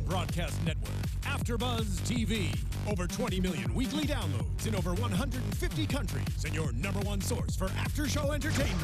broadcast network, AFTERBUZZ TV. Over 20 million weekly downloads in over 150 countries, and your number one source for after-show entertainment.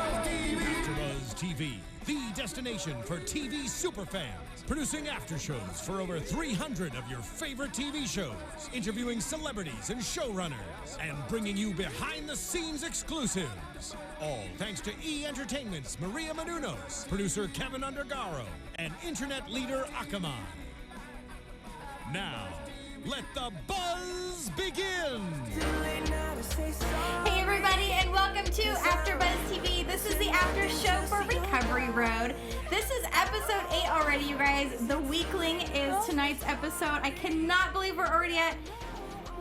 AFTERBUZZ TV, the destination for TV superfans. Producing after shows for over 300 of your favorite TV shows, interviewing celebrities and showrunners, and bringing you behind-the-scenes exclusives. All thanks to E! Entertainment's Maria Menounos, producer Kevin Undergaro, and internet leader Akamai. Now, let the buzz begin! Hey everybody, and welcome to AFTERBUZZ TV. This is the after show for Recovery Road. This is episode 8 already, you guys. The Weakling is tonight's episode. I cannot believe we're already at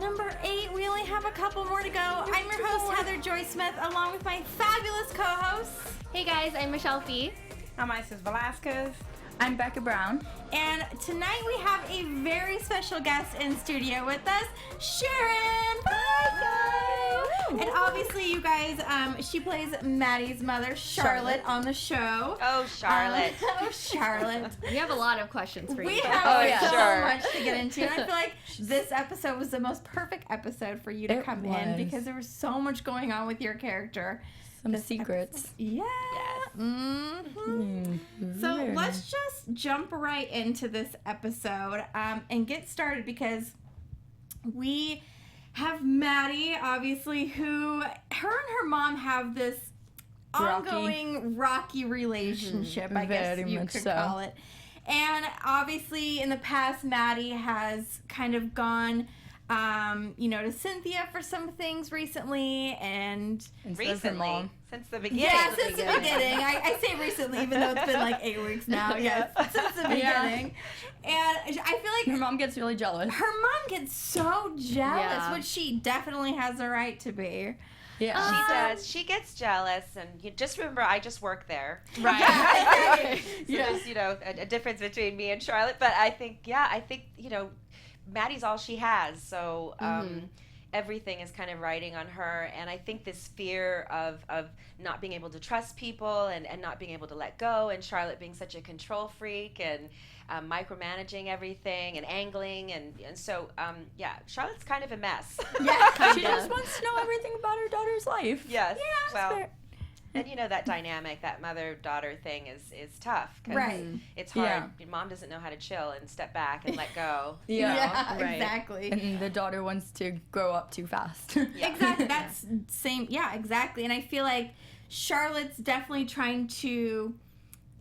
number 8. We only have a couple more to go. I'm your host, Heather Joy Smith, along with my fabulous co-hosts. Hey guys, I'm Michelle Phi. I'm Isis Velzquez. I'm Becca Brown. And tonight we have a very special guest in studio with us, Sharon. Hi, guys. And obviously, you guys, she plays Maddie's mother, Charlotte, on the show. Oh, Charlotte. Oh, Charlotte. We have a lot of questions for you. We have so sure. much to get into. And I feel like this episode was the most perfect episode for you to come in because there was so much going on with your character. Some secrets. Yeah. Yes. Mm-hmm. So let's just jump right into this episode and get started because we have Maddie, obviously, who her and her mom have this ongoing rocky relationship, I guess Very you much could so. call it. And obviously, in the past, Maddie has kind of gone to Cynthia for some things recently, and Recently, since the beginning. yeah, since the beginning. I say recently, even though it's been like 8 weeks now. Yes, since the beginning. And I feel like Her mom gets really jealous. her mom gets so jealous, Yeah. which she definitely has the right to be. Yeah. She does. She gets jealous, and you just remember, I just work there. Right. So there's, a difference between me and Charlotte. But I think, Maddie's all she has. So everything is kind of riding on her. And I think this fear of not being able to trust people and not being able to let go, and Charlotte being such a control freak and micromanaging everything and angling. And so, Charlotte's kind of a mess. Yeah. She just wants to know everything about her daughter's life. Yes. Yeah, Well, fair. and that dynamic, that mother-daughter thing is tough. 'Cause Right. it's hard. Yeah. Your mom doesn't know how to chill and step back and let go. Yeah, Right. exactly. And the daughter wants to grow up too fast. Yeah. Exactly. That's same. Yeah, exactly. And I feel like Charlotte's definitely trying to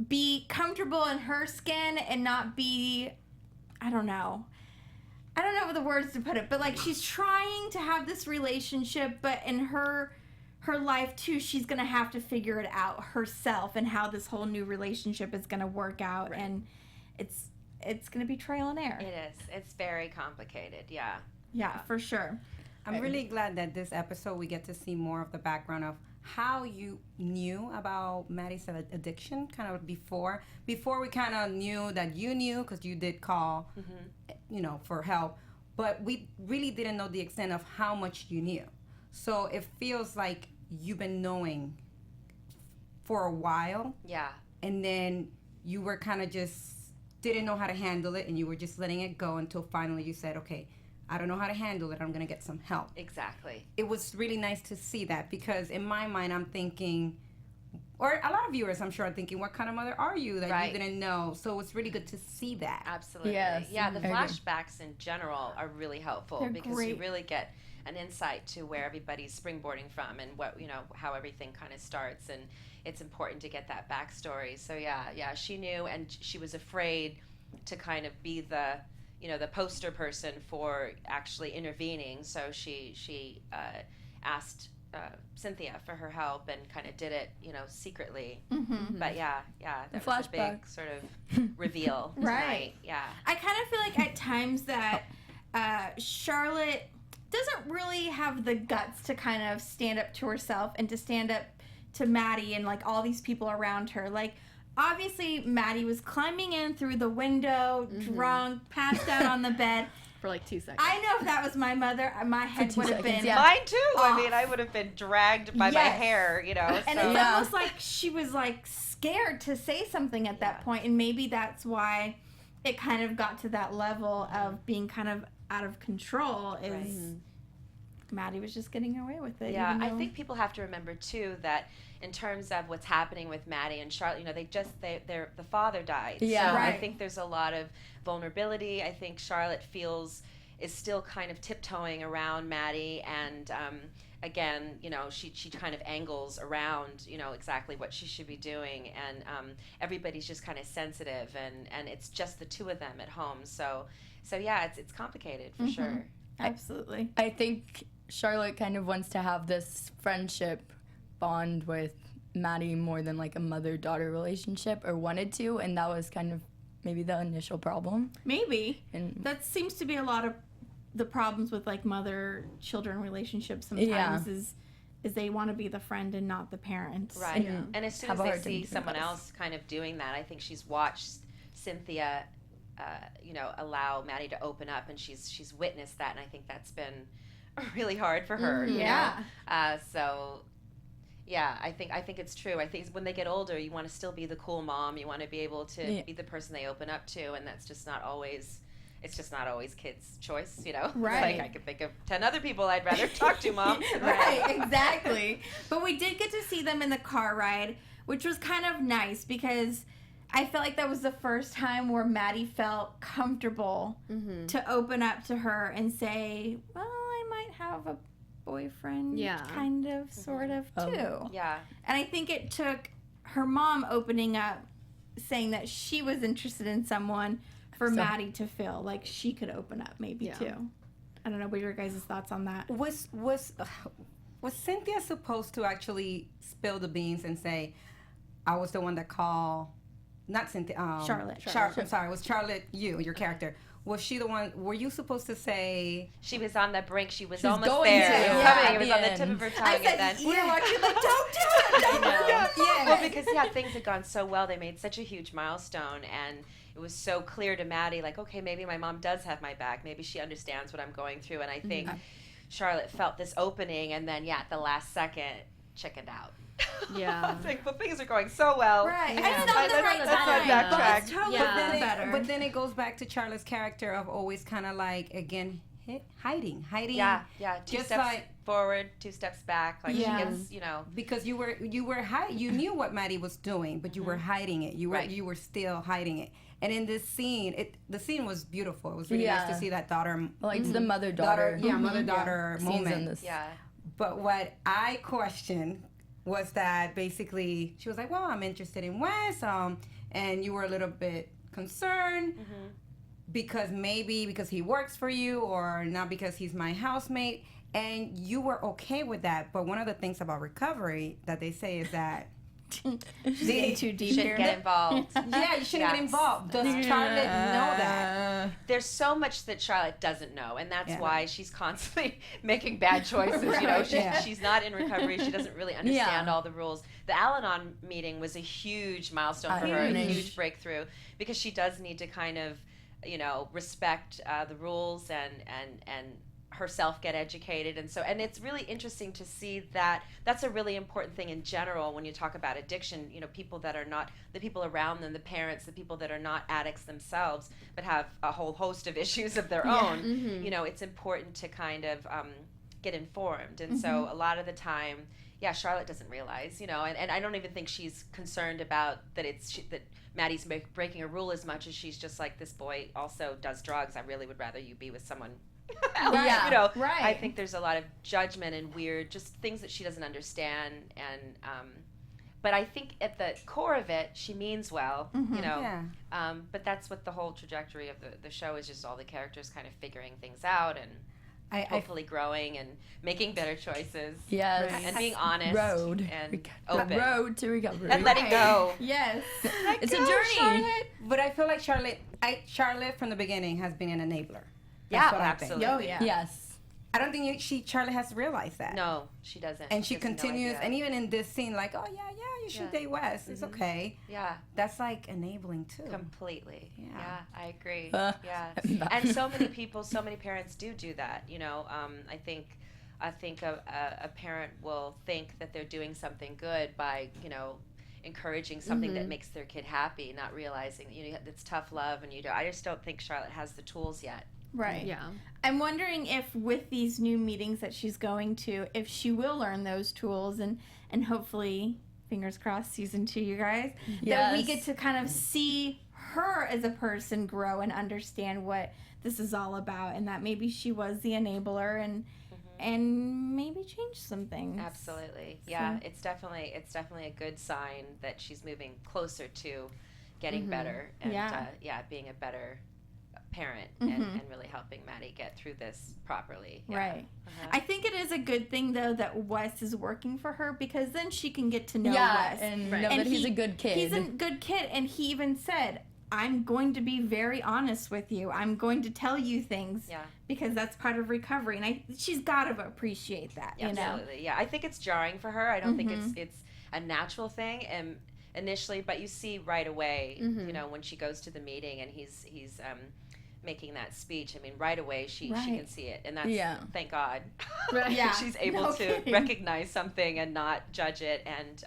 be comfortable in her skin and not be, I don't know the words to put it, but like she's trying to have this relationship, but in her life too, she's gonna have to figure it out herself and how this whole new relationship is gonna work out, Right. and it's gonna be trial and error. It is. It's very complicated. Yeah. Yeah, for sure. I'm really glad that this episode we get to see more of the background of how you knew about Maddie's addiction kind of before we kind of knew that you knew because you did call, for help, but we really didn't know the extent of how much you knew. So it feels like you've been knowing for a while, Yeah. and then you were kind of just didn't know how to handle it, and you were just letting it go until finally you said, okay, I don't know how to handle it, I'm going to get some help. Exactly. It was really nice to see that because in my mind I'm thinking, or a lot of viewers I'm sure are thinking, what kind of mother are you that Right. you didn't know? So it's really good to see that. Absolutely. Yes. Yeah, the I agree. flashbacks in general are really helpful They're because great. you really get an insight to where everybody's springboarding from and what, how everything kind of starts, and it's important to get that backstory. So yeah, she knew, and she was afraid to kind of be the poster person for actually intervening. So she asked Cynthia for her help and kind of did it, secretly. Mm-hmm. But yeah, that was a big Flashback. sort of reveal Right. tonight. Yeah. I kind of feel like at times that Charlotte doesn't really have the guts to kind of stand up to herself and to stand up to Maddie and like all these people around her. Like, obviously Maddie was climbing in through the window, drunk, passed out on the bed. for like 2 seconds. I know if that was my mother, my head 2 would have seconds, been. yeah. Mine too. I Off. mean, I would have been dragged by my Yes. hair, you know. And so. it's Yeah. almost like she was like scared to say something at that point, and maybe that's why it kind of got to that level of being kind of out of control. Is Maddie was just getting away with it. Yeah, even I though- think people have to remember too that in terms of what's happening with Maddie and Charlotte, you know, the father died. Yeah. So I Right. think there's a lot of vulnerability. I think Charlotte is still kind of tiptoeing around Maddie, and again, you know, she kind of angles around, you know, exactly what she should be doing, and everybody's just kind of sensitive, and it's just the two of them at home. So yeah, it's complicated for sure. Absolutely. I think Charlotte kind of wants to have this friendship bond with Maddie more than like a mother-daughter relationship, or wanted to, and that was kind of maybe the initial problem. Maybe. And That seems to be a lot of the problems with like mother-children relationships sometimes Yeah. is they want to be the friend and not the parent. Right. And And as soon have as a they hard time see doing someone both. else kind of doing that, I think she's watched Cynthia, you know, allow Maddie to open up, and she's witnessed that, and I think that's been really hard for her. You Yeah. know? So. Yeah, I think it's true. I think when they get older, you want to still be the cool mom. You want to be able to be the person they open up to, and that's just not always. It's just not always kids' choice, you know. Right. It's like I could think of 10 other people I'd rather talk to, Mom. Right, exactly. But we did get to see them in the car ride, which was kind of nice because I felt like that was the first time where Maddie felt comfortable to open up to her and say, well, I might have a boyfriend, kind of, sort of, too. Yeah. And I think it took her mom opening up, saying that she was interested in someone for Maddie to feel like she could open up maybe too. I don't know, what are your guys' thoughts on that? Was Cynthia supposed to actually spill the beans and say, I was the one that called, not Cynthia, Charlotte. I'm sorry, was Charlotte your character? Was she the one, were you supposed to say? She was on the brink. She was She was almost going there. to, It was yeah, coming. at It was the on the end. tip of her tongue. I said, and then, we were watching like, don't do it, don't do it. Yeah. Well, because things had gone so well. They made such a huge milestone, and it was so clear to Maddie, like, okay, maybe my mom does have my back. Maybe she understands what I'm going through. And I think Charlotte felt this opening, and then at the last second, chickened out. Yeah. I was like, well, things are going so well. Right. Yeah. It's not the Let's- right let's not time. backtrack. But it's totally Yeah. better. But then it goes back to Charlotte's character of always kind of like, again, hiding. Yeah. Two Just steps like- forward, 2 steps back. Like Yeah. she gets, you know. Because you knew what Maddie was doing, but you were hiding it. You were still hiding it. And in this scene, the scene was beautiful. It was really nice to see that daughter, like it's the mother-daughter. mother-daughter scenes in moment. this. Yeah. But what I questioned was that basically she was like, well, I'm interested in Wes, and you were a little bit concerned because he works for you, or not because he's my housemate, and you were okay with that. But one of the things about recovery that they say is that Getting too deep Shouldn't here. get involved. yeah, you shouldn't get Yes. involved. Does Charlotte know that? There's so much that Charlotte doesn't know, and that's Yeah. why she's constantly making bad choices. You know, she's not in recovery. She doesn't really understand all the rules. The Al-Anon meeting was a huge milestone for her, a huge breakthrough, because she does need to kind of, you know, respect the rules and herself get educated. And it's really interesting to see that that's a really important thing in general when you talk about addiction. You know, people that are not, the people around them, the parents, the people that are not addicts themselves but have a whole host of issues of their own, you know, it's important to kind of get informed. And so a lot of the time, Charlotte doesn't realize, you know, and I don't even think she's concerned about that that Maddie's breaking a rule as much as she's just like, this boy also does drugs. I really would rather you be with someone else. Right. You know, Right. I think there's a lot of judgment and weird, just things that she doesn't understand. And but I think at the core of it, she means well, you know. Yeah. But that's what the whole trajectory of the show is, just all the characters kind of figuring things out and hopefully growing and making better choices. Yes. And being honest Road. and open. Road to recovery. And letting go. Yes. It's a journey. But I feel like Charlotte from the beginning has been an enabler. Yeah, That's what I think. absolutely. Oh, yeah. Yes. I don't think Charlotte has realized that. No, she doesn't. And she has no continues, idea. and even in this scene, like, oh yeah, you should date Wes. It's okay. Yeah. That's like enabling too. Completely. Yeah. Yeah, I agree. Yeah. And so many people, so many parents do that. You know, I think a parent will think that they're doing something good by, you know, encouraging something that makes their kid happy, not realizing, you know, it's tough love, and I just don't think Charlotte has the tools yet. Right. Yeah. I'm wondering if with these new meetings that she's going to, if she will learn those tools and hopefully, fingers crossed, season 2, you guys, that we get to kind of see her as a person grow and understand what this is all about, and that maybe she was the enabler and maybe change some things. Absolutely. Yeah, it's definitely a good sign that she's moving closer to getting better and being a better parent and really helping Maddie get through this properly. Yeah. Right. I think it is a good thing though that Wes is working for her, because then she can get to know Wes and know that he's a good kid. He's a good kid, and he even said, I'm going to be very honest with you. I'm going to tell you things because that's part of recovery, and she's got to appreciate that. You know? Absolutely. Yeah, I think it's jarring for her. I don't think it's a natural thing initially, but you see right away, you know, when she goes to the meeting and he's making that speech. I mean, right away she can see it, and that's thank God. She's able to recognize something and not judge it and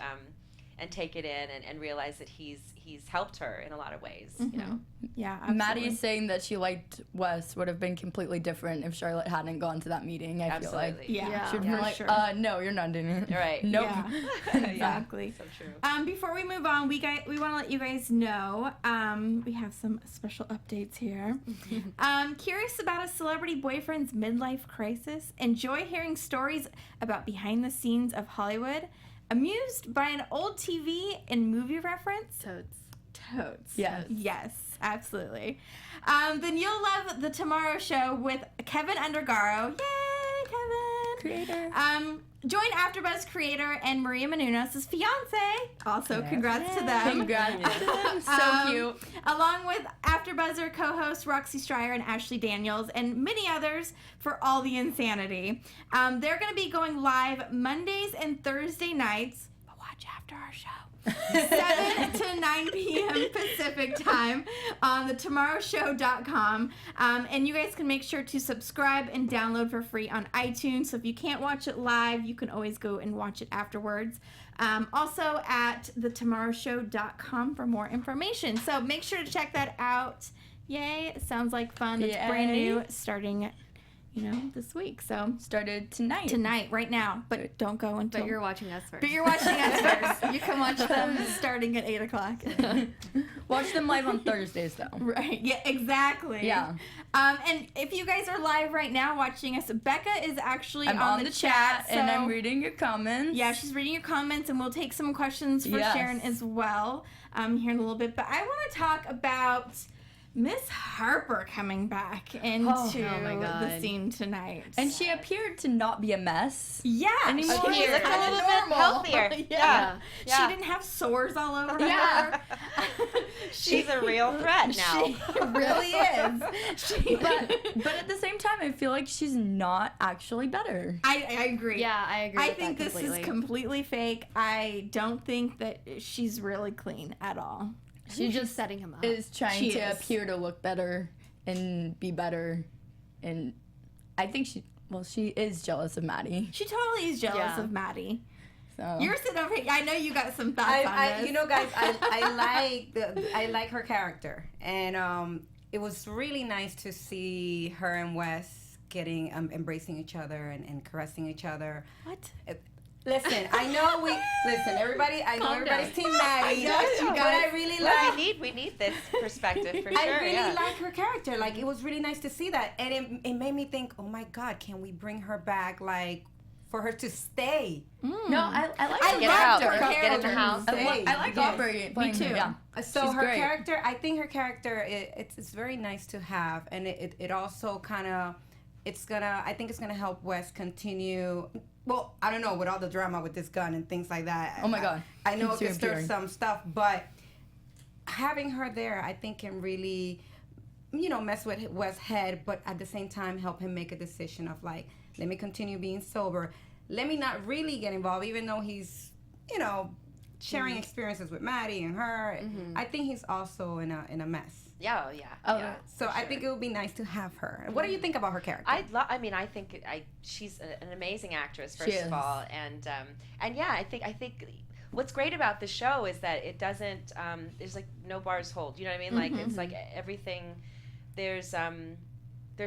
take it in and realize that he's helped her in a lot of ways. You know. Yeah. Absolutely. Maddie saying that she liked Wes would have been completely different if Charlotte hadn't gone to that meeting. I feel like she would have been like, no, you're not doing it. Right. Nope. Yeah. Exactly. So true. Before we move on, we want to let you guys know we have some special updates here. Curious about a celebrity boyfriend's midlife crisis? Enjoy hearing stories about behind the scenes of Hollywood? Amused by an old TV and movie reference? Totes. Yes, absolutely. Then you'll love The Tomorrow Show with Kevin Undergaro. Yay, Kevin! Creator. Join AFTERBUZZ creator and Maria Menounos' fiance. Also, congrats to them. Congrats. So cute. Along with AFTERBUZZer co-hosts Roxy Stryer and Ashley Daniels and many others for all the insanity. They're going to be going live Mondays and Thursday nights. But watch after our show. 7 to 9 p.m. Pacific time on thetomorrowshow.com. And you guys can make sure to subscribe and download for free on iTunes. So if you can't watch it live, you can always go and watch it afterwards. Also at thetomorrowshow.com for more information. So make sure to check that out. Yay. It sounds like fun. It's brand new, starting this week. So started tonight. Tonight, right now. But don't go until... But you're watching us first. But you're watching us first. You can watch them starting at 8 o'clock. Watch them live on Thursdays, though. Right. Yeah, exactly. Yeah. And if you guys are live right now watching us, Becca is actually on the chat. And I'm reading your comments. Yeah, she's reading your comments, and we'll take some questions for Sharon as well here in a little bit. But I want to talk about Miss Harper coming back into the scene tonight. And she appeared to not be a mess. Yeah. Anymore. She looked a little bit healthier. Yeah. She didn't have sores all over her. She's a real threat now. She really is. But at the same time, I feel like she's not actually better. I agree. Yeah, I agree. I think this is completely fake. I don't think that she's really clean at all. She's just setting him up. Is trying to appear to look better and be better, and I think she is jealous of Maddie. She totally is jealous of Maddie. So you're sitting over here. I know you got some thoughts on this. You know, guys, I like her character, and it was really nice to see her and Wes getting embracing each other and caressing each other. What? Listen, I know everybody. I know everybody's team Maddie. But I really like. We need this perspective for sure. I really like her character. Like, it was really nice to see that, and it made me think, oh my God, can we bring her back? Like, for her to stay. No, I like her. Get her out. Get in the house. I like Harper. Me too. Yeah. So her character, I think her character, it's very nice to have, and it also kind of, I think it's gonna help Wes continue. Well, I don't know, with all the drama with this gun and things like that. Oh my God. I know it can stir some stuff, but having her there, I think, can really, mess with Wes' head, but at the same time help him make a decision of like, let me continue being sober. Let me not really get involved, even though he's, sharing experiences with Maddie and her. I think he's also in a mess. Yeah, So I think it would be nice to have her. What do you think about her character? I think she's an amazing actress, first of all, and yeah, I think what's great about the show is that it doesn't there's like no bars hold. You know what I mean? Like it's like everything. There's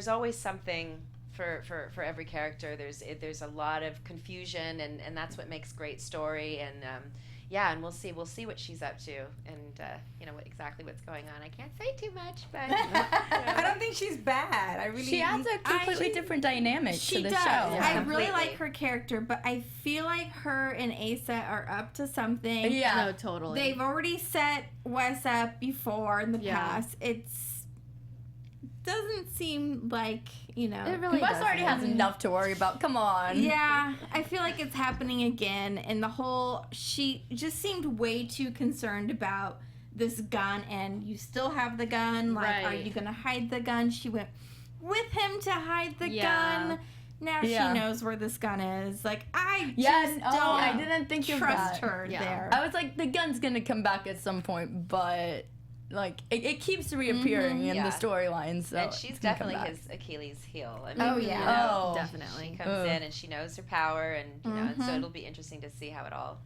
always something for every character. There's a lot of confusion, and that's what makes great story. And and we'll see what she's up to, and exactly what's going on. I can't say too much, but I don't think she's bad. She adds a completely different dynamic to the show. I really like her character, but I feel like her and Asa are up to something. Yeah, no, totally. They've already set Wes up before in the past. Doesn't seem like, it really Wes already has enough to worry about. Come on. Yeah, I feel like it's happening again, and she just seemed way too concerned about this gun, and you still have the gun, like, are you gonna hide the gun? She went with him to hide the gun. Now she knows where this gun is. Like, I didn't think trust her there. I was like, the gun's gonna come back at some point, but like it keeps reappearing in the storyline. So and she's definitely his Achilles heel. I mean, definitely. She comes in and she knows her power, and and so it'll be interesting to see how it all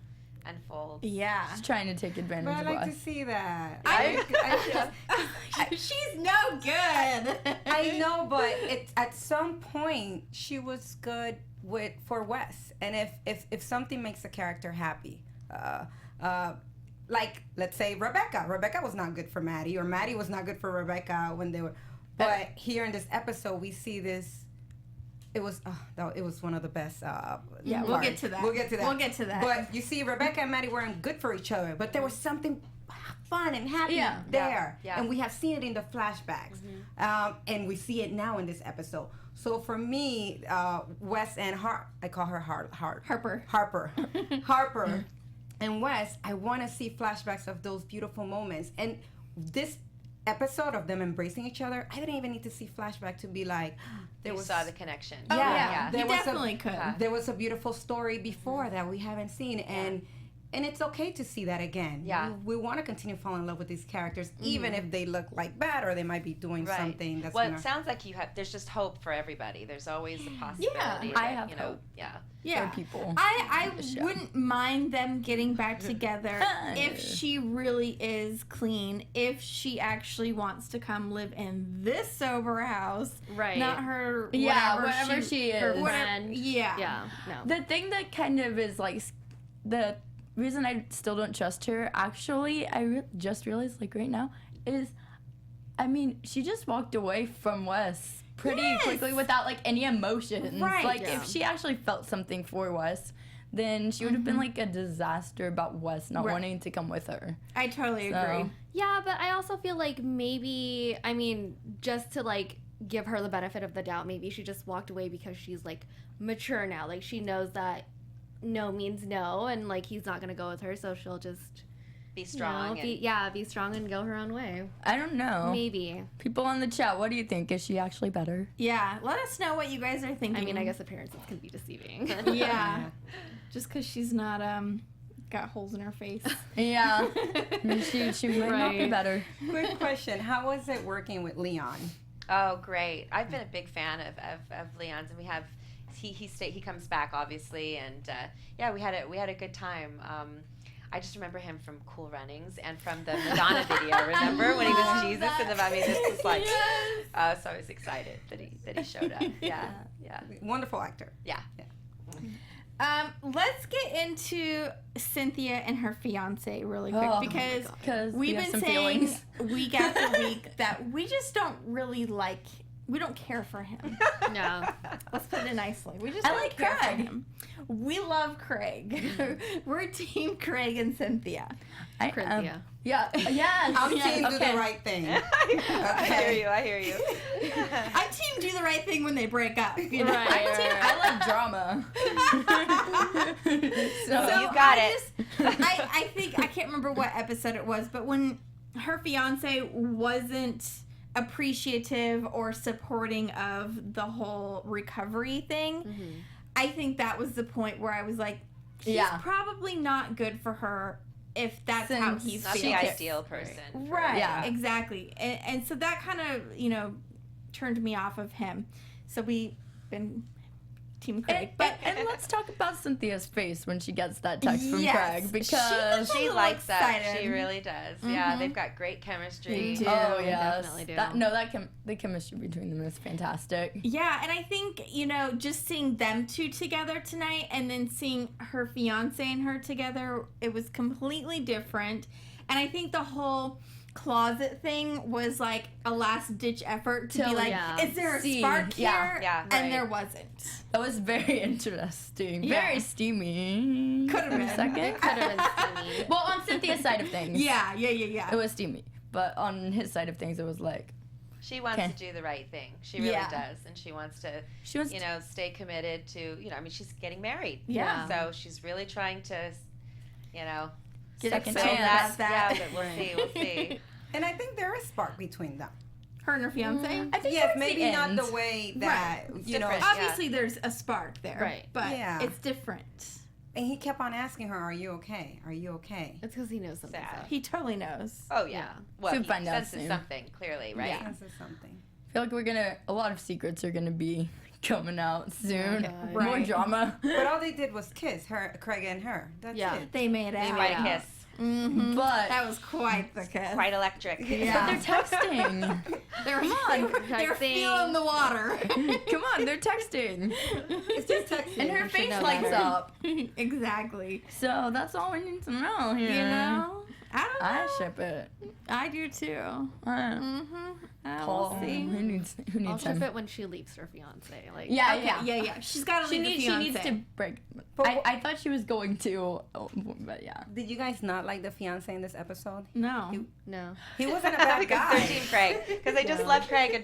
unfolds. Yeah, she's trying to take advantage of But us. I like to see that. She's no good. I know, but at some point she was good for Wes, and if something makes a character happy, like, let's say Rebecca. Rebecca was not good for Maddie, or Maddie was not good for Rebecca when they were. But here in this episode, we see this. It was one of the best. We'll get to that. We'll get to that. But But you see, Rebecca and Maddie weren't good for each other, but there was something fun and happy there, and we have seen it in the flashbacks, and we see it now in this episode. So for me, Wes and I call her Harper. Harper. And Wes, I want to see flashbacks of those beautiful moments. And this episode of them embracing each other, I didn't even need to see flashback to be like, you saw the connection. You definitely could. There was a beautiful story before that we haven't seen, and it's okay to see that again. Yeah. We want to continue falling in love with these characters, even if they look like bad or they might be doing something that's it sounds like there's just hope for everybody. There's always a possibility. I have hope. Yeah. For people. I wouldn't mind them getting back together if she really is clean, if she actually wants to come live in this sober house. Right. Not her, whatever she is. Her friend. Yeah. No. The thing that kind of is like the reason I still don't trust her, actually, just realized like right now, is, I mean, she just walked away from Wes pretty quickly without like any emotions. Right. Like if she actually felt something for Wes, then she would have been like a disaster about Wes not wanting to come with her. I totally agree. Yeah, but I also feel like maybe, I mean, just to like give her the benefit of the doubt, maybe she just walked away because she's like mature now. Like she knows that no means no, and like he's not gonna go with her, so she'll just be strong. Be strong and go her own way. I don't know. Maybe. People on the chat, what do you think? Is she actually better? Yeah, let us know what you guys are thinking. I mean, I guess appearances can be deceiving. Yeah. Just because she's not got holes in her face. Yeah. she might not be better. Quick question: how was it working with Leon? Oh, great! I've been a big fan of Leon's, and we have. He comes back obviously, and we had a good time. I just remember him from Cool Runnings and from the Madonna video. Remember when he was Jesus in the? I mean, this was like, so I was excited that he showed up. Yeah. Wonderful actor. Yeah. Let's get into Cynthia and her fiance really quick because we've been saying week after week that we just don't really we don't care for him. No. Let's put it nicely. We just don't care for him. We love Craig. We're team Craig and Cynthia. Cynthia. Yeah. Yes. I'm team do the right thing. I hear you. I'm team do the right thing when they break up. You know? I like drama. so you got it. I think, I can't remember what episode it was, but when her fiance wasn't appreciative or supporting of the whole recovery thing, I think that was the point where I was like, he's probably not good for her if that's how Since he's Not the feeling. ideal person. for- Right, Yeah. exactly. And so that kind of, turned me off of him. So we've been Team Craig. And let's talk about Cynthia's face when she gets that text from Yes. Craig, because She little likes that. excited. She really does. Yeah, they've got great chemistry. They do. oh They yes, definitely do. the chemistry between them is fantastic. Yeah, and I think, just seeing them two together tonight and then seeing her fiance and her together, it was completely different. And I think the whole closet thing was like a last ditch effort to be like, yeah. is there a See, spark yeah, here? yeah, And right. there wasn't. That was very interesting, Yeah. very steamy. Could have for a been. second. Could have been steamy. Well, on Cynthia's side of things, Yeah. it was steamy, but on his side of things, it was like She wants Okay. to do the right thing. She really Yeah. does, and she wants to, she was. stay committed to. She's getting married. Yeah. So she's really trying to, Get Second excited chance. about that. Yeah, but we'll see. And I think there is spark between them. Her and her fiance? I think Yes, towards maybe the not end. the way that different. Obviously, there's a spark there. Right. But Yeah. it's different. And he kept on asking her, "Are you okay? Are you okay?" It's because he knows something's Sad. up. He totally knows. Oh yeah. Yeah. Well, Soon he find out senses soon. something clearly, right? Yeah. This is something. I feel like a lot of secrets are gonna be coming out soon. God. More Right. drama. But all they did was kiss her, Craig and her. That's Yeah. it. They made out. Quite Yeah. a kiss. Mm-hmm. But That was quite the kiss. Quite electric. Yeah. but they're texting. They're, Come on. they're Texting. feeling the water. Come on, they're texting. It's just texting. And her should face know lights better. up. Exactly. So that's all we need to know here. You know? I don't know. I ship it. I do too. Mm-hmm. We'll see. Who needs I'll ship him? it when she leaves her fiance. Like, Yeah, Okay, yeah. She's got to She leave needs, the she needs fiance. to break. But I thought she was going to, but yeah. Did you guys not like the fiance in this episode? No. no. He wasn't a bad Because they're guy. Team Craig. Because they just love Craig, and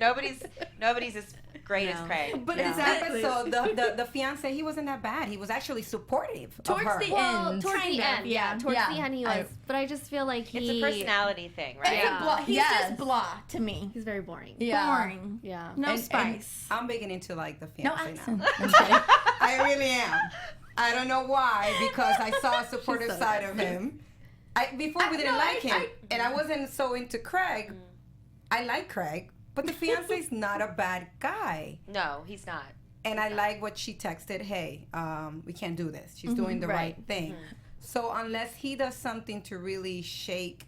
nobody's as great as No. Craig. But This exactly. episode, the fiance, he wasn't that bad. He was actually supportive Towards of her. the Well, end. towards Kind the of, end, yeah. Towards Yeah. the end, he was. But I just feel like It's a personality thing, right? It's Yeah. a blah. He's Yes. just blah to me. He's very boring. Yeah. Boring. Yeah. No And- spice. I'm beginning to like the No fiance accent. now. I'm kidding. I really am. I don't know why, because I saw a supportive so side of him. Before we didn't no, like him, I- and I wasn't so into Craig. I like Craig, but the fiance's not a bad guy. No, he's not. And I like what she texted. Hey, we can't do this. She's doing the right thing. So unless he does something to really shake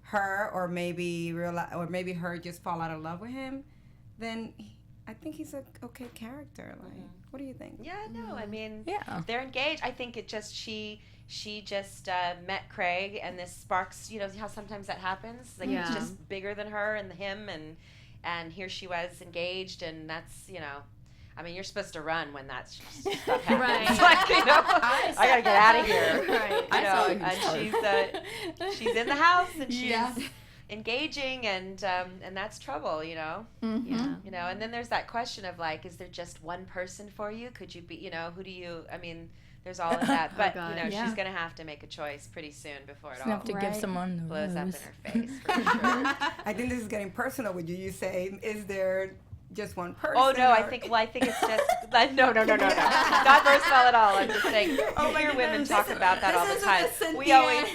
her, or maybe her just fall out of love with him, then I think he's a okay character. Like, what do you think? Yeah, no, I mean, Yeah. they're engaged. I think it just, she just met Craig, and this sparks, how sometimes that happens? Like, Yeah. it's just bigger than her and him, and here she was engaged, and that's, I mean, you're supposed to run when that stuff happens. Right. It's like, I gotta get out of here. Right. I saw it And she's in the house, and she's Yeah. engaging, and that's trouble, Mm-hmm. Yeah. And then there's that question of like, is there just one person for you? Could you be, who do you? I mean, there's all of that, but God. Yeah. she's gonna have to make a choice pretty soon before it You have all to give Right. someone the blows up in rose. her face. For sure. I think this is getting personal with you. You say, is there just one person? Oh no, I or- think it's just no, not personal at all. I'm just saying. You hear women talk about that all the time. We always.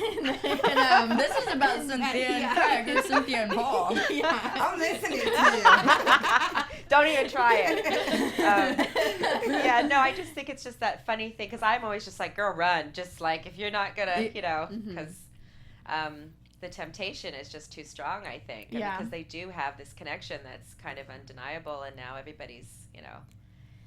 And this is about Cynthia and Craig, or Cynthia and Paul. I'm listening to you. Don't even try it. Yeah, no, I just think it's just that funny thing, because I'm always just like, girl, run. Just like, if you're not gonna, because the temptation is just too strong, I think. Yeah. Because they do have this connection that's kind of undeniable, and now everybody's,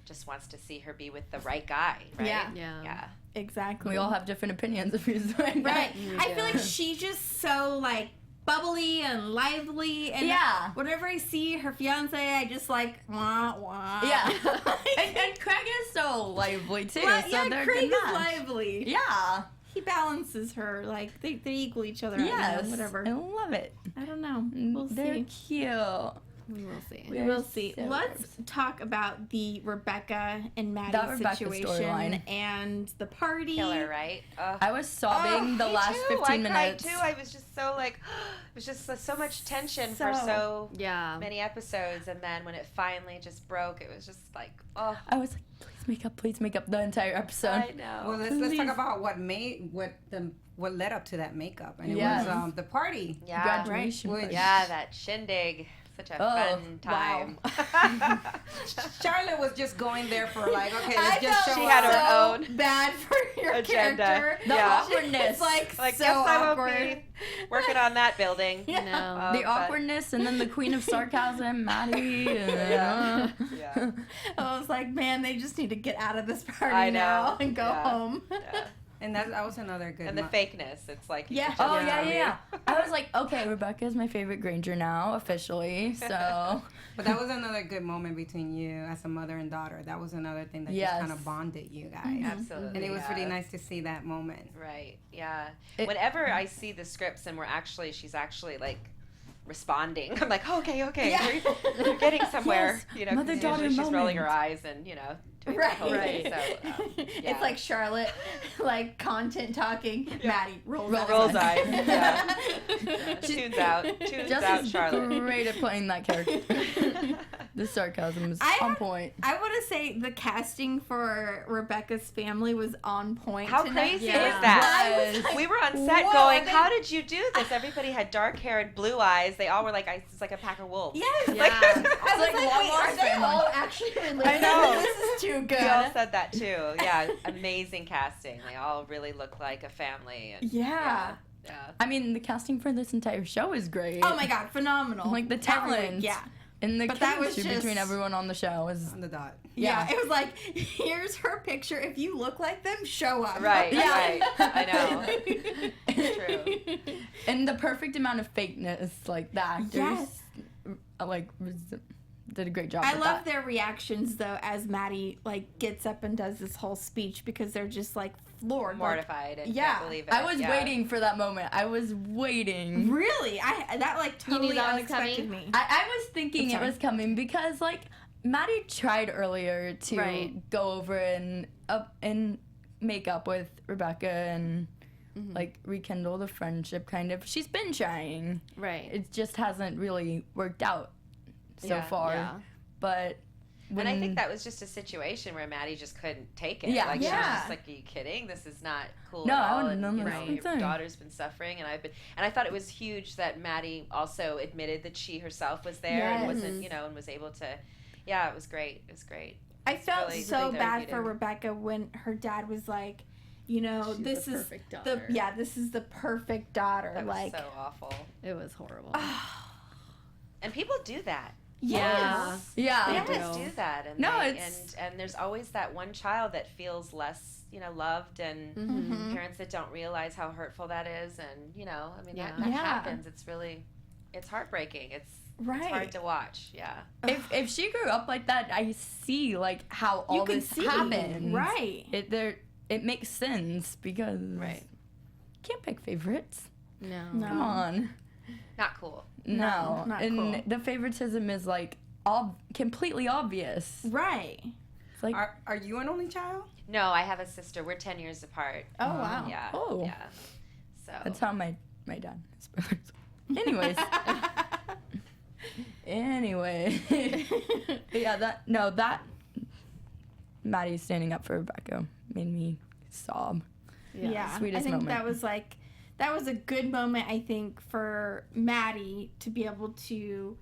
just wants to see her be with the right guy, right? Yeah. Yeah. Exactly. We all have different opinions of who's the right guy. Right. I feel like she's just so like bubbly and lively, and Yeah. whenever I see her fiance, I just like wah wah. Yeah. and Craig is so lively too. Well, so yeah, they're a Craig good is match. lively. Yeah. He balances her, like they equal each other out, Yes. whatever. I love it. I don't know. We'll They're see. cute. We will see. We They're will see. so Let's gross. talk about the Rebecca and That Maddie Rebecca situation storyline. and the party. Killer, right? I was sobbing the me last too. 15 I minutes. cried too. I was just so like, it was just so much tension for So- so Yeah. many episodes, and then when it finally just broke, it was just like, oh. I was like, please please make up the entire episode. I know. Well, let's talk about what led up to that makeup, and it was the party. Yeah. Graduation. Right. party. Yeah, that shindig. Such a fun time. Wow. Charlotte was just going there for like, okay, let's just show she up. had her own bad for your agenda. character. The Yeah. awkwardness. It's like Like, so guess I awkward. won't be working on that building. No. The but- awkwardness, and then the queen of sarcasm, Maddie. Yeah. Yeah. I was like, man, they just need to get out of this party I know. now and go Yeah. home. Yeah. And that was another good And the fakeness. It's like, you Yeah. can just Oh, tell me. yeah. I was like, okay, Rebecca is my favorite Granger now, officially. So, But that was another good moment between you as a mother and daughter. That was another thing that Yes. just kind of bonded you guys. Absolutely. And it was yeah. really nice to see that moment. Right. Yeah. It- Whenever I see the scripts and she's actually like responding, I'm like, okay, Yeah. we're getting somewhere. Yes. You know, 'cause Mother-daughter usually she's rolling moment. her eyes and doing Right. that whole thing. Right. So yeah. It's like Charlotte, like content talking. Maddie rolls rolls eyes. eyes. Yeah. Tunes out Jess is Charlotte. great at playing that character. The sarcasm is on point. I want to say the casting for Rebecca's family was on point. How tonight. crazy Yeah. is that? I was We were on set whoa, going, and they- how did you do this? Everybody had dark hair and blue eyes. They all were like, it's like a pack of wolves. Yes. Yeah. I was like like, long wait, are lost they family. all actually related? I know. This is too good. We all said that too. Yeah, amazing casting. They all really look like a family. And, Yeah. yeah. I mean, the casting for this entire show is great. Oh my god, phenomenal. Like the Every week, talent. Yeah. And the But that was chemistry between just- everyone on the show is. On the dot. Yeah. Yeah. It was like, here's her picture. If you look like them, show up. Right, Yeah. right. I know. It's true. And the perfect amount of fakeness, like the actors, Yes. did a great job. I with love that. their reactions though as Maddie like gets up and does this whole speech because they're just like floored. Mortified and yeah. can't believe it. I was yeah. waiting for that moment. I was Like, waiting. really? That like totally that was unexpected coming? me. I was thinking I'm it sorry. was coming because like Maddie tried earlier to Right. go over and make up with Rebecca and like rekindle the friendship kind of. She's been trying. Right. It just hasn't really worked out so Yeah. far. Yeah. But And I think that was just a situation where Maddie just couldn't take it. Yeah. Like she was Yeah. just like, "Are you kidding? This is not cool No, at I all." wouldn't And have you done know, the your same thing. daughter's been suffering, and I thought it was huge that Maddie also admitted that she herself was there and Yes. wasn't, and was able to. Yeah, it was great. It was great. I felt really so really bad for therapeutic. Rebecca when her dad was like, this the is perfect the daughter. this is the perfect daughter. That was like, so awful. It was horrible. And people do that. yes. yeah. They Yes. just do that, and No, they, it's- and there's always that one child that feels less, loved, and Mhm. parents that don't realize how hurtful that is, and I mean Yeah. that Yeah. happens. It's heartbreaking. It's Right. hard to watch. Yeah. If she grew up like that, I see like how all You can this see. happens. Right. It makes sense because Right. you can't pick favorites. No. No. Come on. Not cool. No. not and cool. the favoritism is like completely obvious. Right. It's like Are you an only child? No, I have a sister. We're 10 years apart. Oh wow. Yeah. Oh. Yeah. So. that's how my dad is brothers. Anyways. Anyway. But yeah, that Maddie standing up for Rebecca made me sob. Yeah. Sweetest I think moment. that was a good moment, I think, for Maddie to be able to,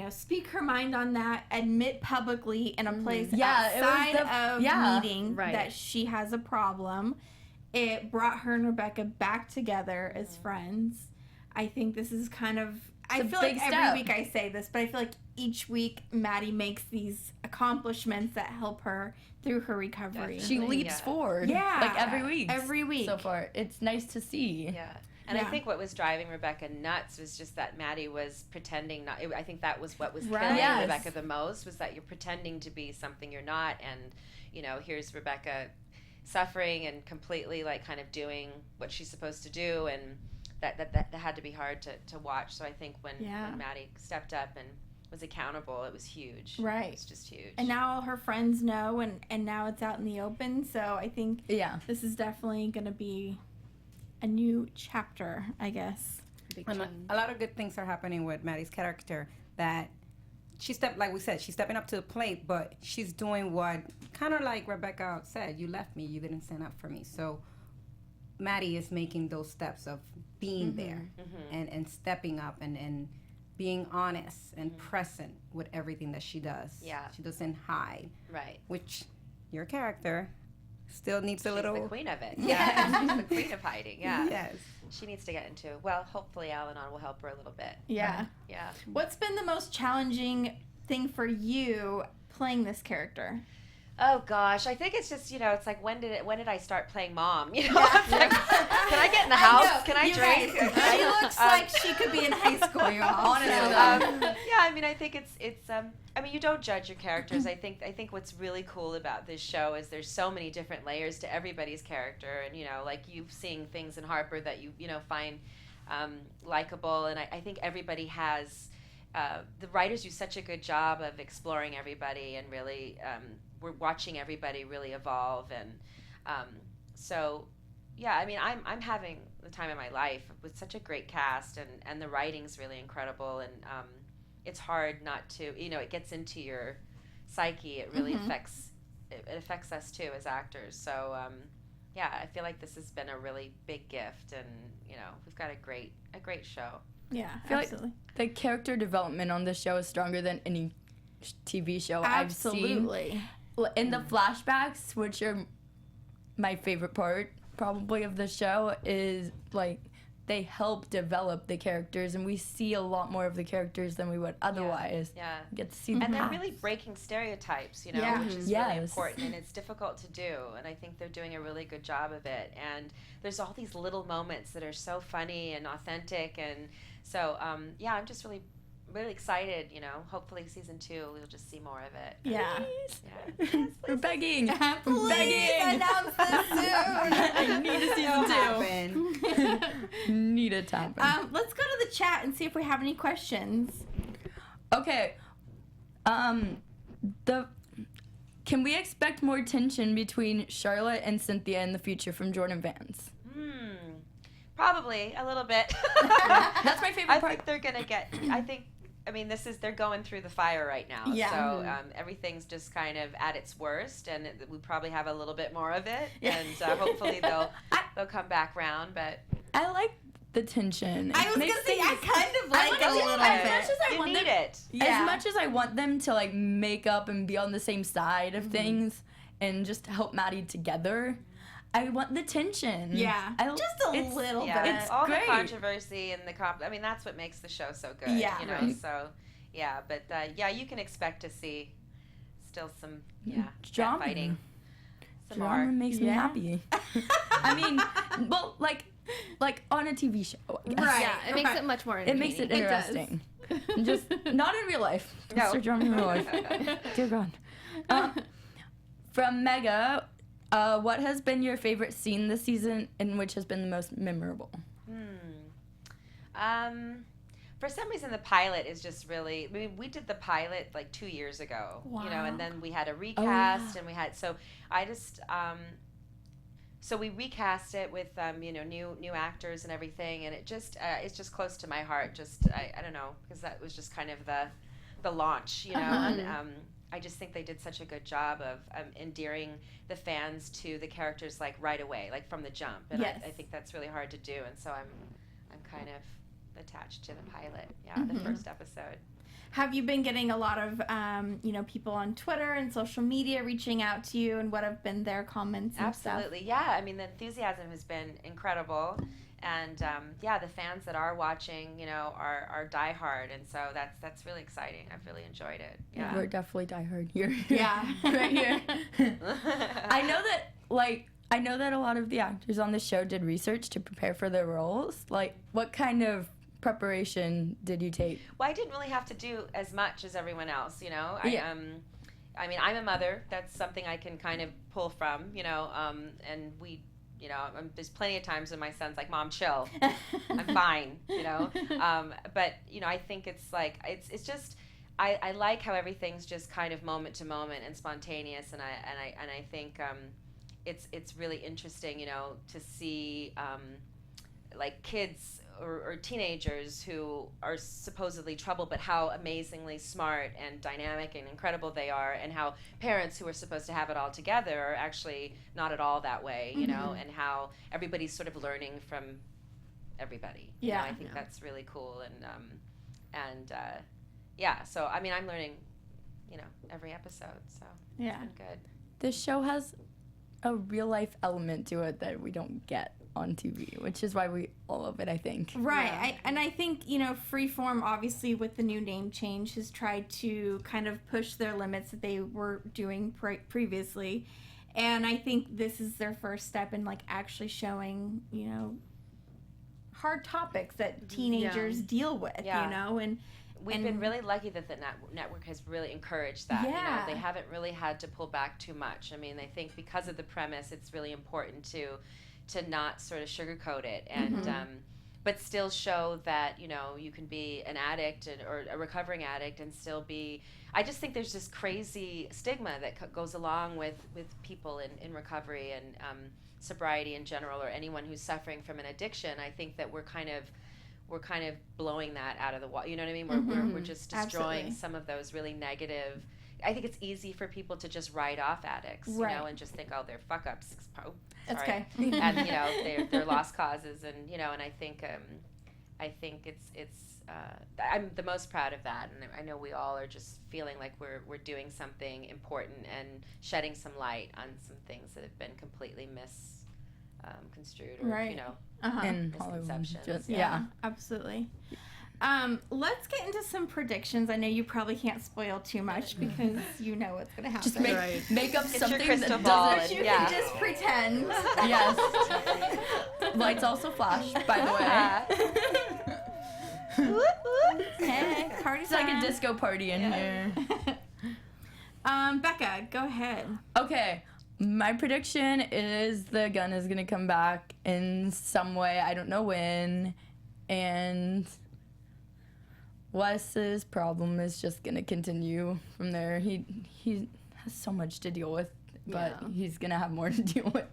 speak her mind on that, admit publicly in a place Yeah, it was outside of yeah. meeting Right. that she has a problem. It brought her and Rebecca back together as friends. I think this is kind of, I It's a feel like big every step. week I say this, but I feel like each week Maddie makes these accomplishments that help her through her recovery. She Definitely, leaps yeah. forward. Yeah. Like every week. Every week. So far. It's nice to see. Yeah. And I Yeah. think what was driving Rebecca nuts was just that Maddie was pretending not. I think that was what was Right. killing Yes. Rebecca the most, was that you're pretending to be something you're not, and here's Rebecca suffering and completely like kind of doing what she's supposed to do, and that had to be hard to watch. So I think when Maddie stepped up and was accountable, it was huge. Right. It was just huge. And now all her friends know, and now it's out in the open. So I think Yeah. this is definitely going to be a new chapter, I guess. Big And change. a lot of good things are happening with Maddie's character that like we said, she's stepping up to the plate, but she's doing what, kind of like Rebecca said, you left me, you didn't stand up for me. So Maddie is making those steps of being there and stepping up and being honest and present with everything that she does. Yeah. She doesn't hide. Right. Which your character still needs a She's little... the queen of it. Yeah. She's the queen of hiding. Yeah. Yes. She needs to get into, well, hopefully Al-Anon will help her a little bit. Yeah. Yeah. What's been the most challenging thing for you playing this character? Oh gosh, I think it's just, it's like when did I start playing mom? It's like, can I get in the house? Can I drink? She looks like she could be in high school, y'all. Honestly. Yeah, I mean, I think it's I mean, you don't judge your characters. I think what's really cool about this show is there's so many different layers to everybody's character, and like you've seen things in Harper that you find likable, and I think everybody has. The writers do such a good job of exploring everybody, and really we're watching everybody really evolve, and so yeah, I mean, I'm having the time of my life with such a great cast, and the writing's really incredible, and it's hard not to, it gets into your psyche. It really affects us too as actors. So yeah, I feel like this has been a really big gift, and we've got a great show. Yeah, I feel absolutely. like the character development on this show is stronger than any TV show Absolutely. I've seen. In the flashbacks, which are my favorite part probably of the show, is like they help develop the characters, and we see a lot more of the characters than we would otherwise get to see them. And they're really breaking stereotypes, which is really important, and it's difficult to do, and I think they're doing a really good job of it. And there's all these little moments that are so funny and authentic, and so I'm just really excited. Hopefully season 2 we'll just see more of it. Yeah. Yes, We're begging. Please begging. announce this soon. I need a season 2. Need a tap. Let's go to the chat and see if we have any questions. Okay. Can we expect more tension between Charlotte and Cynthia in the future from Jordan Vance? Probably a little bit. That's my favorite part. I think they're gonna get. They're going through the fire right now. Yeah. So everything's just kind of at its worst, and we probably have a little bit more of it, and hopefully they'll come back round. But I like the tension. I was gonna say I kind of like a little bit. Yeah. As much as I want them to like make up and be on the same side of things and just help Maddie together, I want the tension. Yeah. Just a little bit. It's all great. the controversy and that's what makes the show so good. Yeah. Right. So, yeah, but you can expect to see still some drama. fighting. Some Drama more. makes me happy. I mean, well, like on a TV show. I guess. Right. Yeah, it makes it much more It entertaining. makes it does. interesting. Just not in real life. No. Just drama in real life. Dear God. From Mega, what has been your favorite scene this season, and which has been the most memorable? For some reason, the pilot is just really. I mean, we did the pilot like 2 years ago, and then we had a recast, and we had. So I just. So we recast it with new actors and everything, and it's just close to my heart. Just I don't know, because that was just kind of the launch, and I just think they did such a good job of endearing the fans to the characters like right away, like from the jump, and I think that's really hard to do, and so I'm kind of attached to the pilot, the first episode. Have you been getting a lot of people on Twitter and social media reaching out to you, and what have been their comments and Absolutely, stuff? yeah. I mean, the enthusiasm has been incredible, and the fans that are watching, are diehard, and so that's really exciting. I've really enjoyed it. Yeah, We're definitely diehard here. Yeah. Right here. I know that a lot of the actors on the show did research to prepare for their roles. Like, what kind of preparation did you take? Well, I didn't really have to do as much as everyone else, Yeah. I mean, I'm a mother. That's something I can kind of pull from, and we, there's plenty of times when my son's like, "Mom, chill. I'm fine," But, I think it's like, it's just, I like how everything's just kind of moment to moment and spontaneous, and I think it's really interesting, to see, like kids or teenagers who are supposedly trouble, but how amazingly smart and dynamic and incredible they are, and how parents who are supposed to have it all together are actually not at all that way, you know, and how everybody's sort of learning from everybody. You know, I think that's really cool, and yeah. So I mean, I'm learning, you know, every episode. So it's been good. This show has a real life element to it that we don't get on TV, which is why we all love it, I think. Right. I think, you know, Freeform, obviously, with the new name change, has tried to kind of push their limits that they were doing previously. And I think this is their first step in, like, actually showing, you know, hard topics that teenagers deal with, you know, and we've been really lucky that the network has really encouraged that. You know, they haven't really had to pull back too much. I mean, I think because of the premise, it's really important to not sort of sugarcoat it and but still show that, you know, you can be an addict or a recovering addict and still be. I just think there's this crazy stigma that goes along with people in recovery and sobriety in general, or anyone who's suffering from an addiction. I think that we're kind of blowing that out of the water. You know what I mean? We're just destroying some of those really negative. I think it's easy for people to just write off addicts, you know, and just think, oh, they're fuck ups. That's okay. And you know, they're lost causes, and you know, and I think it's I'm the most proud of that, and I know we all are just feeling like we're doing something important and shedding some light on some things that have been completely misconstrued or you know, in misconceptions. Yeah, absolutely. Let's get into some predictions. I know you probably can't spoil too much because you know what's going to happen. Just make up Get something your that ball doesn't. You can just pretend. Yes. Lights also flash, by the way. Hey, party It's like a disco party in here. Becca, go ahead. Okay. My prediction is the gun is going to come back in some way. I don't know when. And Wes's problem is just going to continue from there. He has so much to deal with, but he's going to have more to deal with.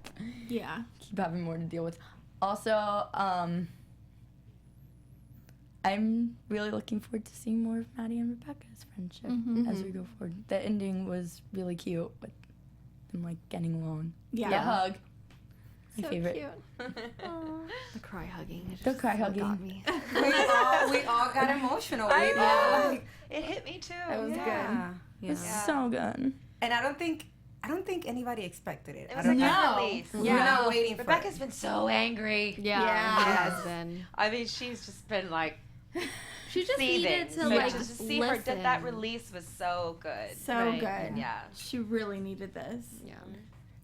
Yeah. Keep having more to deal with. Also, I'm really looking forward to seeing more of Maddie and Rebecca's friendship as we go forward. The ending was really cute with them like getting along. Yeah. The hug. My favorite. Cute. The cry hugging. The cry hugging. Got me. we all got emotional. It hit me too. It was good. Yeah. It's so good. And I don't think anybody expected it. It was like a release. We're not waiting for it. Rebecca's been so angry. Yeah. Yeah. It has been. I mean, she's just been like She just needed to But like to see listen. her that release was so good. So Right. good. Yeah. She really needed this. Yeah.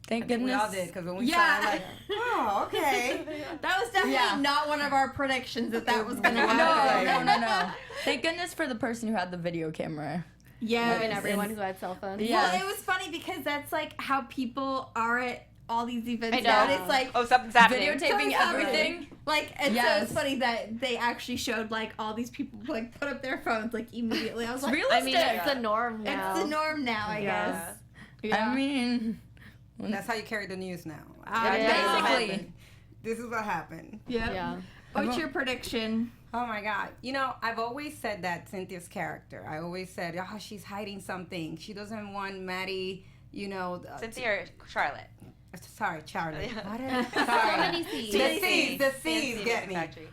Thank I think we goodness. all did, because when we saw it, like, oh, okay. That was definitely not one of our predictions that was going to happen. No. Thank goodness for the person who had the video camera. Yeah. And everyone who had cell phones. Yeah. Well, it was funny because that's like how people are at all these events. I know. Now. It's like something's happening. Videotaping Something's happening. everything. Like, and so it's funny that they actually showed like all these people like put up their phones like immediately. I was like, realistic. I mean, it's the norm now. it's the norm now, I guess. I mean, That's how you carry the news now. basically. This is what happened. Yeah. What's your prediction? Oh my God. You know, I've always said that Cynthia's character. I always said, oh, she's hiding something. She doesn't want Maddie, you know. Cynthia or Charlotte? Sorry, Charlotte. So many C's. The C's get me. Factory.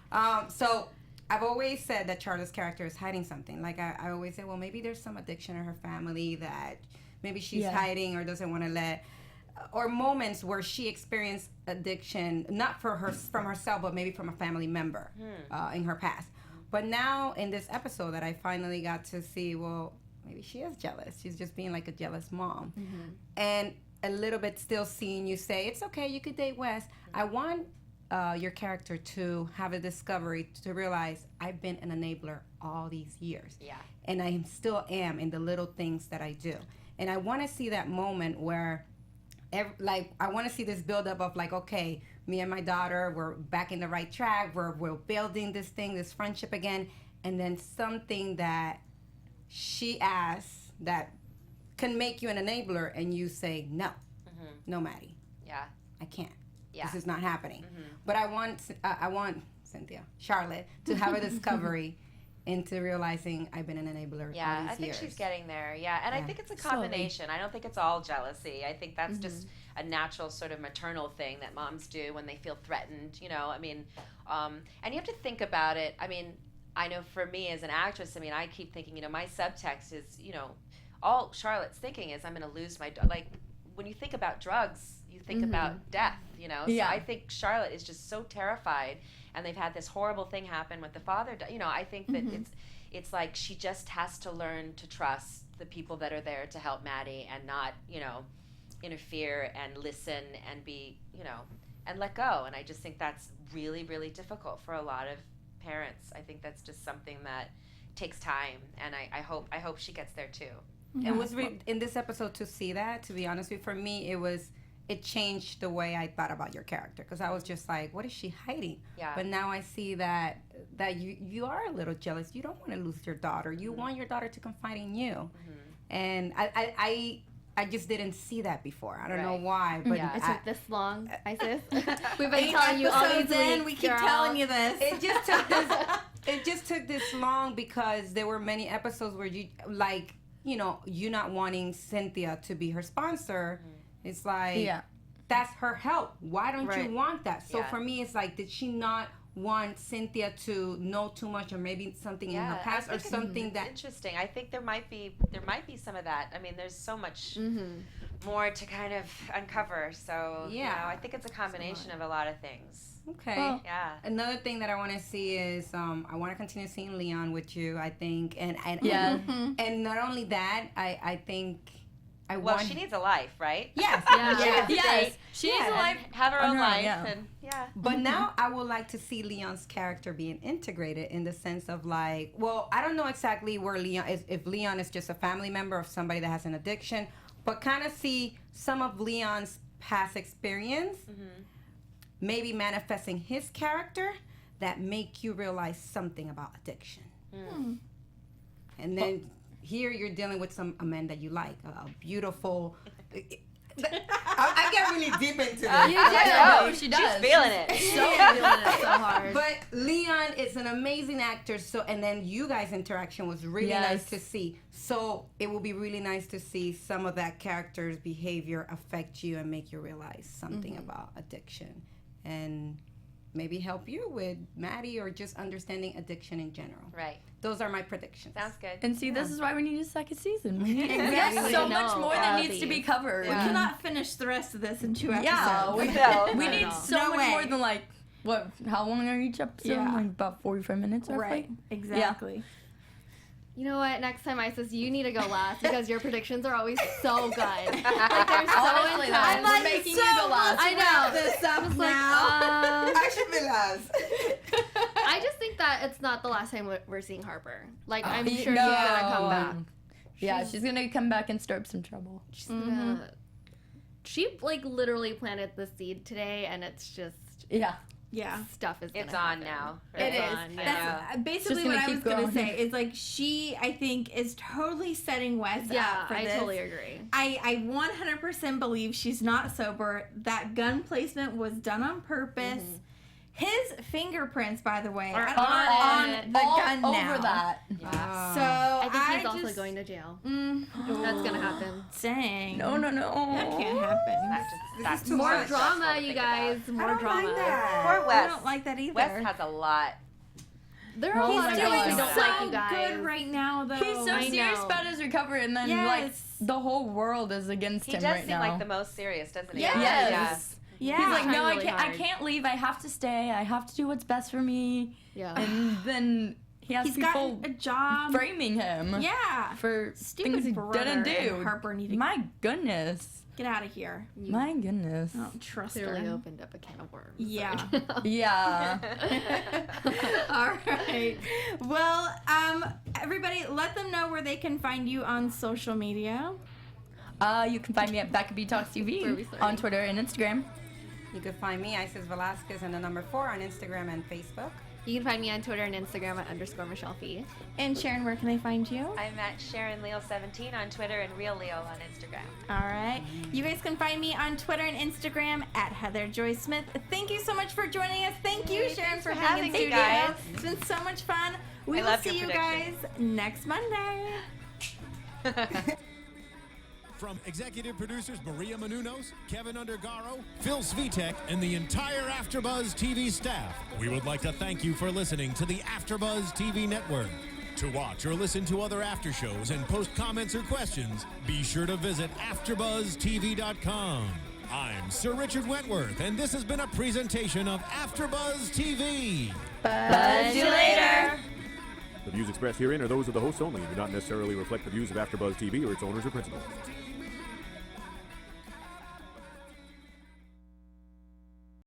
So I've always said that Charlotte's character is hiding something. Like I always say, well, maybe there's some addiction in her family that maybe she's hiding or doesn't want to let. Or moments where she experienced addiction, not from herself, but maybe from a family member in her past. But now in this episode that I finally got to see, well, maybe she is jealous. She's just being like a jealous mom. And a little bit still seeing you say, it's okay, you could date Wes. I want your character to have a discovery to realize I've been an enabler all these years. Yeah. And I still am in the little things that I do. And I want to see that moment where I want to see this buildup of like, okay, me and my daughter, we're back in the right track. We're building this thing, this friendship again. And then something that she asks that can make you an enabler and you say, no, no, Maddie. Yeah. I can't. Yeah. This is not happening. But I want Charlotte, to have a discovery into realizing I've been an enabler Yeah, all these I think years. she's getting there. Yeah, and I think it's a combination. I don't think it's all jealousy. I think that's just a natural sort of maternal thing that moms do when they feel threatened. You know, I mean, and you have to think about it. I mean, I know for me as an actress, I mean, I keep thinking, you know, my subtext is, you know, all Charlotte's thinking is I'm going to lose my like. When you think about drugs, you think about death. You know, so I think Charlotte is just so terrified, and they've had this horrible thing happen with the father. You know, I think that it's like she just has to learn to trust the people that are there to help Maddie and not, you know, interfere and listen and be, you know, and let go. And I just think that's really, really difficult for a lot of parents. I think that's just something that takes time, and I hope she gets there too. It was in this episode to see that, to be honest with you, for me, it changed the way I thought about your character, because I was just like, what is she hiding? Yeah. But now I see that you are a little jealous. You don't want to lose your daughter. You want your daughter to confide in you. And I just didn't see that before. I don't know why, but It took this long, Isis. We've been 8 telling you all these episodes in, weeks, we keep girl. telling you this. it just took this long because there were many episodes where you like, you know, you not wanting Cynthia to be her sponsor. It's like, that's her help. Why don't you want that? So for me, it's like, did she not want Cynthia to know too much, or maybe something in her past, or something that interesting? I think there might be some of that. I mean, there's so much more to kind of uncover. So you know, I think it's a combination of a lot of things. Okay. Well, yeah. Another thing that I want to see is I want to continue seeing Leon with you. I think, and and not only that, I think. Well, she needs a life, right? Yes. Yes. She needs a life. Have her own life. Yeah. And, But now I would like to see Leon's character being integrated in the sense of like, well, I don't know exactly where Leon is, if Leon is just a family member of somebody that has an addiction, but kind of see some of Leon's past experience, maybe manifesting his character that make you realize something about addiction. And then here you're dealing with a man that you like, a beautiful. I get really deep into this. You do. She does. She's feeling it. Feeling it so hard. But Leon is an amazing actor, so and then you guys' interaction was really nice to see. So it will be really nice to see some of that character's behavior affect you and make you realize something about addiction, and maybe help you with Maddie or just understanding addiction in general. Right. Those are my predictions. Sounds good. And see, this is why we need a second season. We need Exactly. so much more that needs to be covered. We cannot finish the rest of this in 2 episodes. Yeah, we need so No much way. more than like, what, how long are each episode? Yeah. Like about 45 minutes, roughly? Right, exactly. You know what? Next time, Isis, you need to go last because your predictions are always so good. Like, they're so Honestly, intense. I'm like, making you go last. I know. This up It's now. like, I should be last. I just think that it's not the last time we're seeing Harper. Like, I'm sure she's No. gonna come back. Yeah, she's gonna come back and stir up some trouble. She's gonna. She like literally planted the seed today, and it's just Yeah. stuff is. It's gonna on happen. now. It is. on, yeah. That's basically Just what gonna I was keep going to going. say. Is like she, I think, is totally setting Wes Yeah, up for I this. totally agree. I 100% believe she's not sober. That gun placement was done on purpose. His fingerprints, by the way, Are on on the All gun over now. that. So I think he's I also just, going to jail. That's That's gonna happen. Dang. No. That can't happen. That's too More much. drama, you guys. More drama. Poor Wes. I don't like that either. Wes has a lot. There are a Oh lot my of God. guys who He's don't so like you guys. good right now, though. He's so I serious know. about his recovery, and then Yes. like the whole world is against He him does right seem now. like the most serious, doesn't he? Yes. Yeah. He's like, Trying no, I really can't. I hard. can't leave. I have to stay. I have to do what's best for me. Yeah. And then he has He's people got a job. framing him. Yeah. For Stupid things he brother didn't do. and Harper need to My goodness. get out of here. My goodness. I don't trust Clearly him. opened up a can of worms. Yeah. Yeah. All right. Well, everybody, let them know where they can find you on social media. You can find me at Becca B Talks Where we TV started. on Twitter and Instagram. You can find me, Isis Velzquez, and the number 4 on Instagram and Facebook. You can find me on Twitter and Instagram at _Michelle Phi. And Sharon, where can they find you? I'm at Sharon Leal 17 on Twitter and Real Leal on Instagram. All right. You guys can find me on Twitter and Instagram at Heather Joy Smith. Thank you so much for joining us. Thank you, Sharon, for being having in me, studio. guys. It's been so much fun. We I will loved see your you guys prediction. next Monday. From executive producers Maria Menounos, Kevin Undergaro, Phil Svitek, and the entire AfterBuzz TV staff, we would like to thank you for listening to the AfterBuzz TV network. To watch or listen to other after shows and post comments or questions, be sure to visit AfterBuzzTV.com. I'm Sir Richard Wentworth, and this has been a presentation of AfterBuzz TV. Buzz you later. The views expressed herein are those of the hosts only and do not necessarily reflect the views of AfterBuzz TV or its owners or principals.